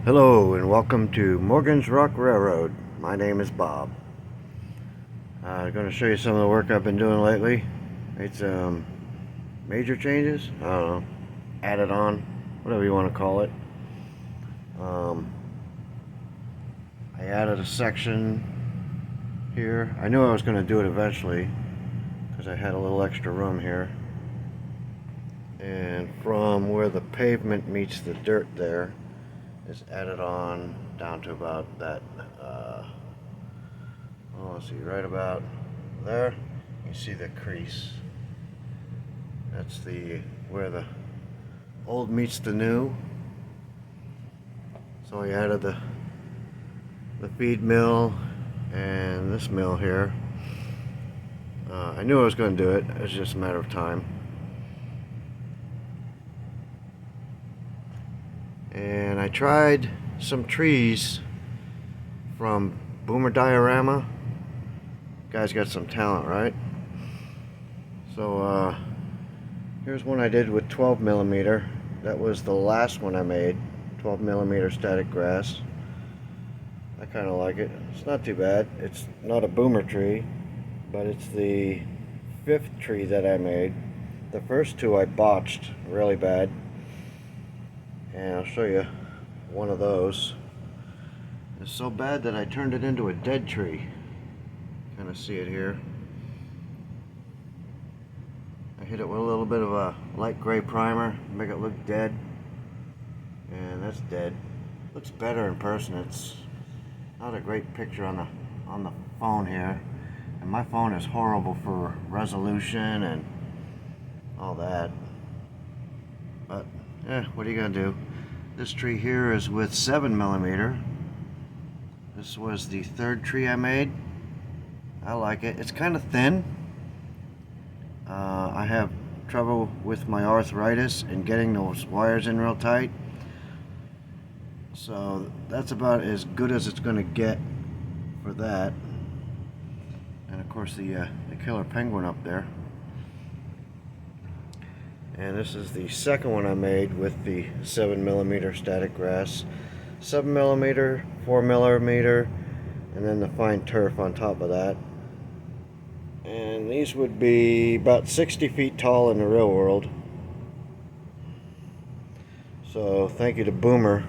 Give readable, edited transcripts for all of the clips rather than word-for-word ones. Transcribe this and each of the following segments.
Hello and welcome to Morgan's Rock Railroad. My name is Bob. I'm going to show you some of the work I've been doing lately. Made some major changes. I don't know. Added on, whatever you want to call it. I added a section here. I knew I was going to do it eventually because I had a little extra room here. And from where the pavement meets the dirt there, is added on down to about that, let's see, right about there. You see the crease. That's where the old meets the new. So I added the feed mill and this mill here. I knew I was going to do it. It was just a matter of time. And I tried some trees from Boomer Diorama. Guy's got some talent, right? So here's one I did with 12mm. That was the last one I made. 12mm static grass. I kind of like it. It's not too bad. It's not a boomer tree, but it's the 5th tree that I made. The first 2 I botched really bad. And I'll show you one of those. It's so bad that I turned it into a dead tree. Kind of see it here. I hit it with a little bit of a light gray primer, make it look dead. And that's dead. Looks better in person. It's not a great picture on the phone here. And my phone is horrible for resolution and all that. But what are you gonna do? This tree here is with 7mm. This was the 3rd tree I made. I like it. It's kind of thin. I have trouble with my arthritis and getting those wires in real tight. So that's about as good as it's going to get for that. And of course the killer penguin up there. And this is the second one I made with the 7mm static grass. 7mm, 4mm, and then the fine turf on top of that. And these would be about 60 feet tall in the real world. So thank you to Boomer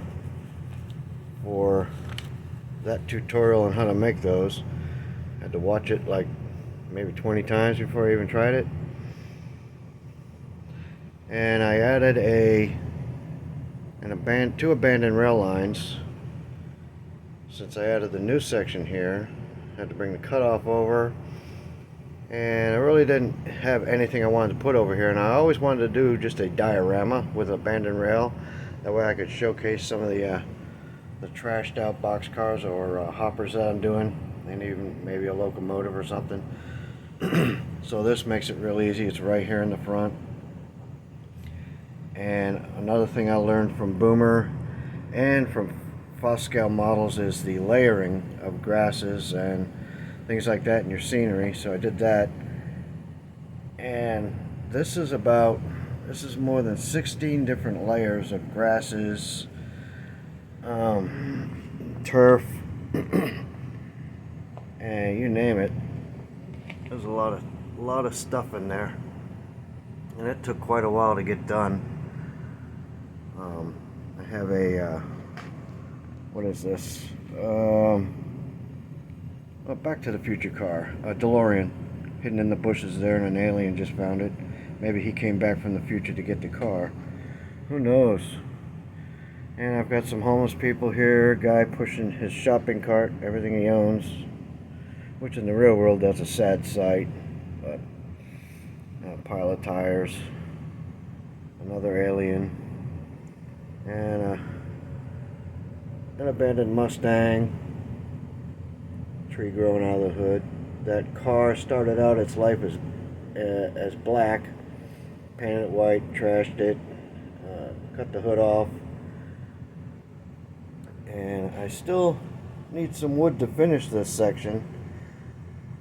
for that tutorial on how to make those. I had to watch it like maybe 20 times before I even tried it. And I added two abandoned rail lines. Since I added the new section here, I had to bring the cutoff over. And I really didn't have anything I wanted to put over here. And I always wanted to do just a diorama with abandoned rail. That way I could showcase some of the trashed out boxcars or hoppers that I'm doing. And even maybe a locomotive or something. So this makes it real easy. It's right here in the front. And another thing I learned from Boomer and from Foscal models is the layering of grasses and things like that in your scenery. So I did that. And this is more than 16 different layers of grasses, turf, and you name it. There's a lot of stuff in there. And it took quite a while to get done. I have a, what is this? Back to the Future car, a DeLorean, hidden in the bushes there, and an alien just found it. Maybe he came back from the future to get the car. Who knows? And I've got some homeless people here, guy pushing his shopping cart, everything he owns, which in the real world that's a sad sight. But a pile of tires, another alien, and an abandoned Mustang, tree growing out of the hood. That car started out its life as black, painted it white, trashed it, cut the hood off, and I still need some wood to finish this section.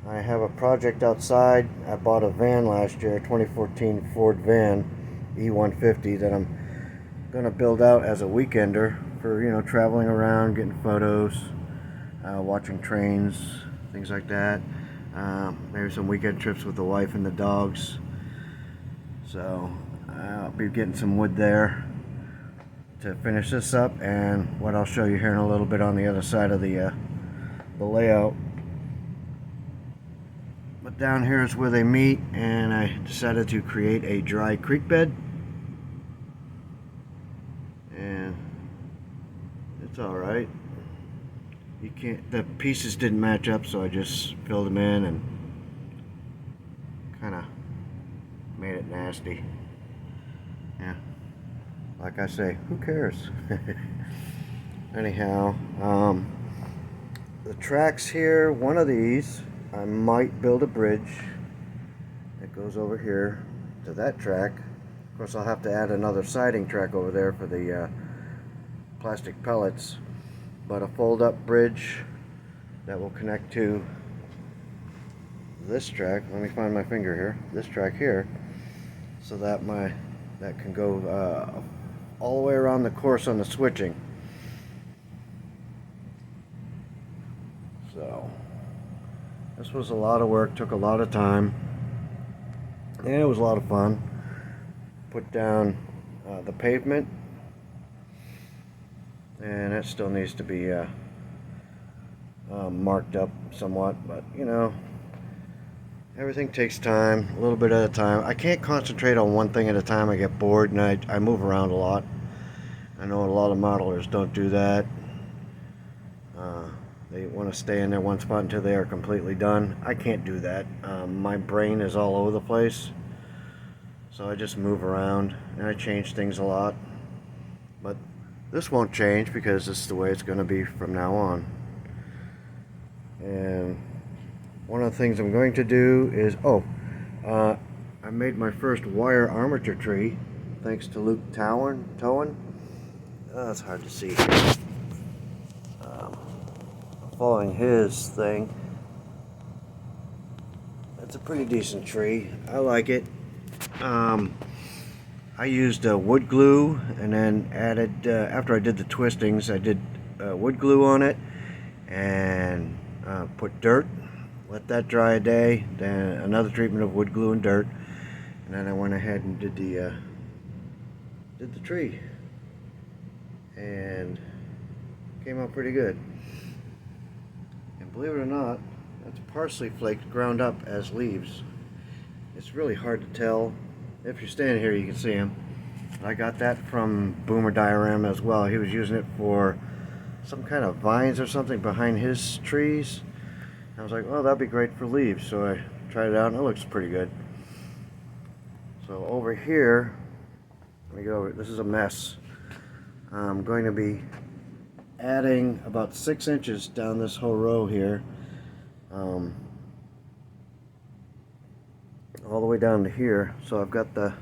I have a project outside. I bought a van last year, a 2014 Ford van E150 that I'm going to build out as a weekender for, you know, traveling around, getting photos, watching trains, things like that. Maybe some weekend trips with the wife and the dogs. So I'll be getting some wood there to finish this up, and what I'll show you here in a little bit on the other side of the layout. But down here is where they meet, and I decided to create a dry creek bed, and it's all right. You can't, the pieces didn't match up, so I just filled them in and kind of made it nasty. Yeah, like I say, who cares? Anyhow, the tracks here, one of these, I might build a bridge that goes over here to that track. Of course, I'll have to add another siding track over there for the plastic pellets, but a fold-up bridge that will connect to this track. Let me find my finger here. This track here, so that that can go all the way around the course on the switching. So this was a lot of work, took a lot of time, and it was a lot of fun. Put down the pavement, and that still needs to be marked up somewhat, but you know, everything takes time, a little bit at a time. I can't concentrate on one thing at a time. I get bored, and I move around a lot. I know a lot of modelers don't do that. They want to stay in their one spot until they are completely done. I can't do that. My brain is all over the place, so I just move around and I change things a lot. But this won't change because this is the way it's going to be from now on. And one of the things I'm going to do is, I made my first wire armature tree thanks to Luke Towen. It's hard to see here. Following his thing. It's a pretty decent tree. I like it. I used wood glue, and then added, after I did the twistings, I did wood glue on it, and put dirt, let that dry a day, then another treatment of wood glue and dirt, and then I went ahead and did the tree, and came out pretty good. And believe it or not, that's parsley flakes ground up as leaves. It's really hard to tell. If you're standing here, you can see them. I got that from Boomer Diorama as well. He was using it for some kind of vines or something behind his trees. I was like, oh, that'd be great for leaves. So I tried it out, and it looks pretty good. So over here, let me go over. This is a mess. I'm going to be adding about 6 inches down this whole row here, all the way down to here. So I've got the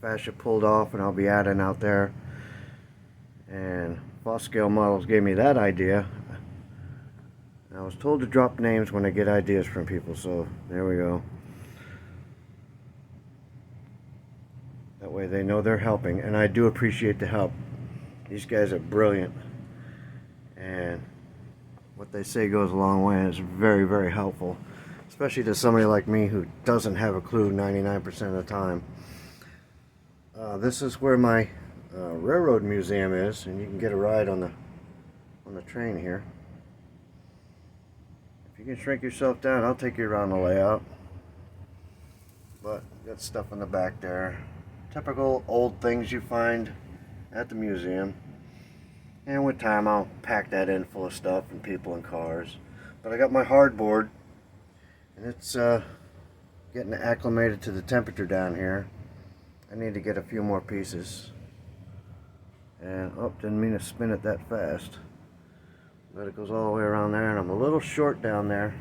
fascia pulled off, and I'll be adding out there. And Scale Models gave me that idea. I was told to drop names when I get ideas from people, so there we go. That way they know they're helping, and I do appreciate the help. These guys are brilliant, and what they say goes a long way, and it's very, very helpful, especially to somebody like me who doesn't have a clue 99% of the time. This is where my railroad museum is, and you can get a ride on the train here. If you can shrink yourself down, I'll take you around the layout. But got stuff in the back there, typical old things you find at the museum. And with time, I'll pack that in full of stuff and people and cars. But I got my hardboard, and it's getting acclimated to the temperature down here. I need to get a few more pieces. And, oh, didn't mean to spin it that fast. But it goes all the way around there, and I'm a little short down there.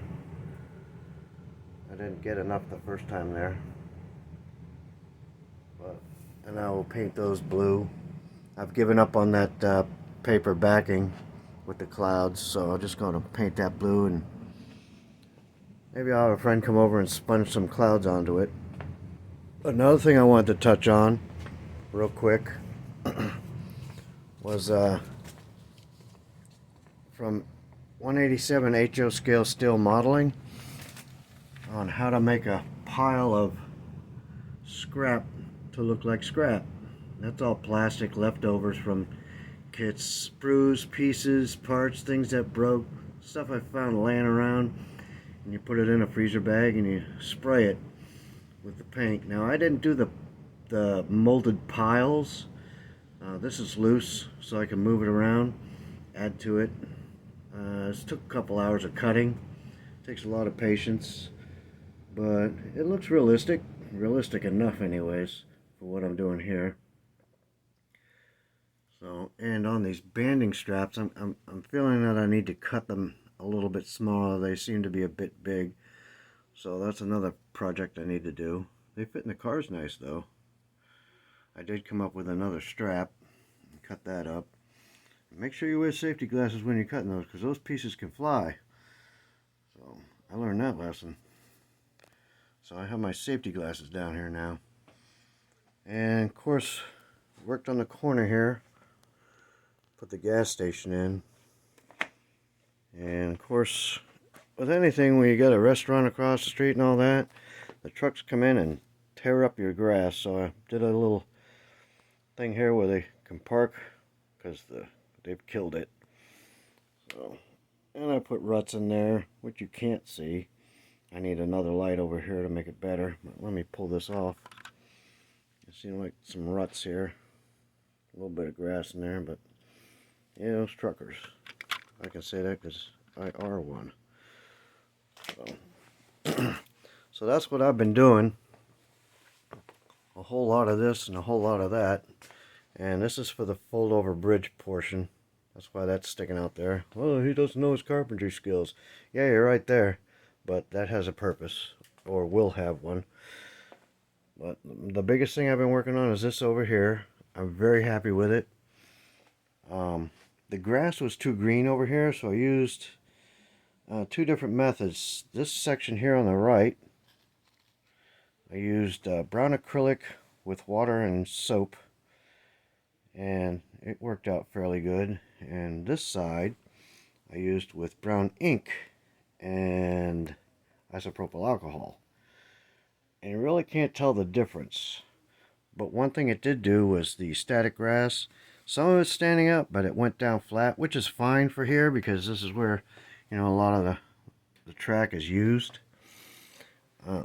I didn't get enough the first time there. But, and I will paint those blue. I've given up on that paper backing with the clouds, so I'm just going to paint that blue, and maybe I'll have a friend come over and sponge some clouds onto it. Another thing I wanted to touch on real quick was from 187 HO scale steel modeling on how to make a pile of scrap to look like scrap. That's all plastic leftovers from kits, sprues, pieces, parts, things that broke, stuff I found laying around, and you put it in a freezer bag and you spray it with the paint. Now I didn't do the molded piles. This is loose, so I can move it around, add to it. This took a couple hours of cutting. Takes a lot of patience, but it looks realistic. Realistic enough anyways for what I'm doing here. So, and on these banding straps, I'm feeling that I need to cut them a little bit smaller. They seem to be a bit big. So that's another project I need to do. They fit in the cars nice though. I did come up with another strap and cut that up. Make sure you wear safety glasses when you're cutting those, because those pieces can fly. So I learned that lesson. So I have my safety glasses down here now. And of course, worked on the corner here. Put the gas station in. And of course, with anything, when you got a restaurant across the street and all that, the trucks come in and tear up your grass. So I did a little thing here where they can park, because they've killed it. So, and I put ruts in there, which you can't see. I need another light over here to make it better. But let me pull this off. You see like some ruts here. A little bit of grass in there, but yeah, those truckers. I can say that because I are one. So, so that's what I've been doing. A whole lot of this and a whole lot of that. And this is for the fold over bridge portion. That's why that's sticking out there. Well, he doesn't know his carpentry skills. Yeah, you're right there. But that has a purpose, or will have one. But the biggest thing I've been working on is this over here. I'm very happy with it. The grass was too green over here, so I used two different methods. This section here on the right, I used brown acrylic with water and soap, and it worked out fairly good. And this side I used with brown ink and isopropyl alcohol, and you really can't tell the difference. But one thing it did do was the static grass, some of it's standing up, but it went down flat, which is fine for here because this is where, you know, a lot of the track is used.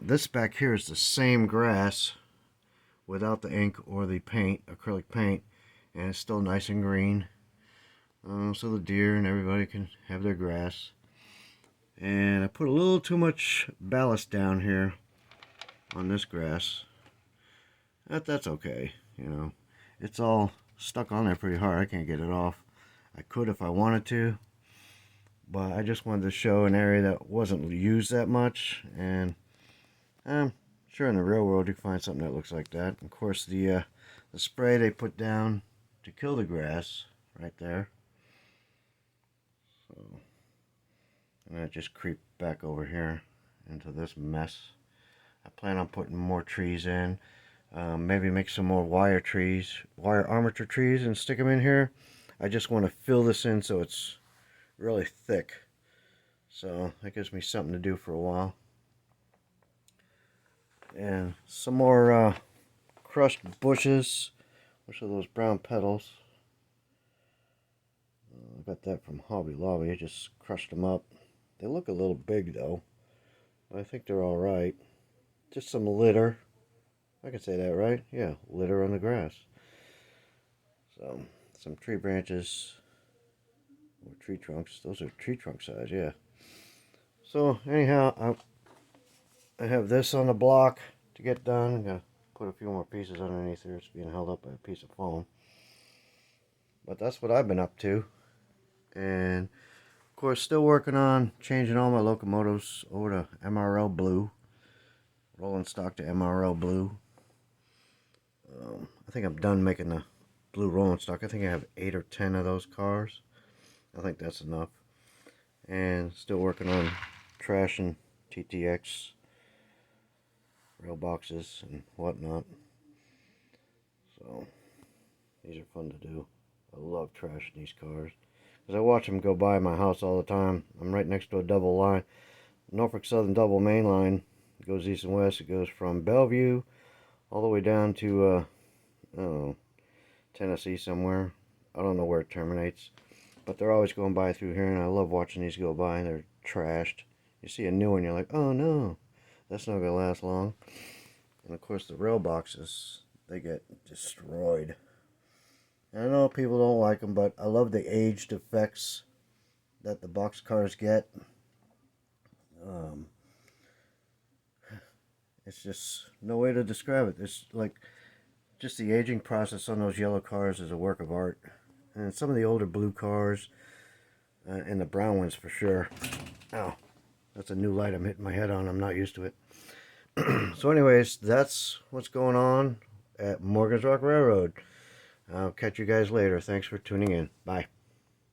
This back here is the same grass without the ink or the paint, acrylic paint, and it's still nice and green. So the deer and everybody can have their grass. And I put a little too much ballast down here on this grass. That's okay, you know. It's all stuck on there pretty hard. I can't get it off. I could if I wanted to, but I just wanted to show an area that wasn't used that much. And I'm sure in the real world you can find something that looks like that. Of course, the spray they put down to kill the grass right there. So, and I just creep back over here into this mess. I plan on putting more trees in. Maybe make some more wire armature trees, and stick them in here. I just want to fill this in so it's really thick. So that gives me something to do for a while. And some more crushed bushes. Which are those brown petals? I got that from Hobby Lobby. I just crushed them up. They look a little big though, but I think they're alright. Just some litter. I can say that, right? Yeah, litter on the grass. So, some tree branches, or tree trunks. Those are tree trunk size, yeah. So, anyhow, I have this on the block to get done. I'm going to put a few more pieces underneath here. It's being held up by a piece of foam. But that's what I've been up to. And, of course, still working on changing all my locomotives over to MRL blue. Rolling stock to MRL blue. I think I'm done making the blue rolling stock. I think I have 8 or 10 of those cars. I think that's enough. And still working on trashing TTX rail boxes and whatnot. So these are fun to do. I love trashing these cars Because I watch them go by my house all the time. I'm right next to a double line. Norfolk Southern double main line. It goes east and west. It goes from Bellevue all the way down to, I don't know, Tennessee somewhere. I don't know where it terminates. But they're always going by through here, and I love watching these go by. They're trashed. You see a new one, you're like, oh no, that's not going to last long. And of course the rail boxes, they get destroyed. And I know people don't like them, but I love the aged effects that the box cars get. It's just no way to describe it. It's like just the aging process on those yellow cars is a work of art. And some of the older blue cars, and the brown ones for sure. Oh, that's a new light I'm hitting my head on. I'm not used to it. So anyways, that's what's going on at Morgan's Rock Railroad. I'll catch you guys later. Thanks for tuning in. Bye.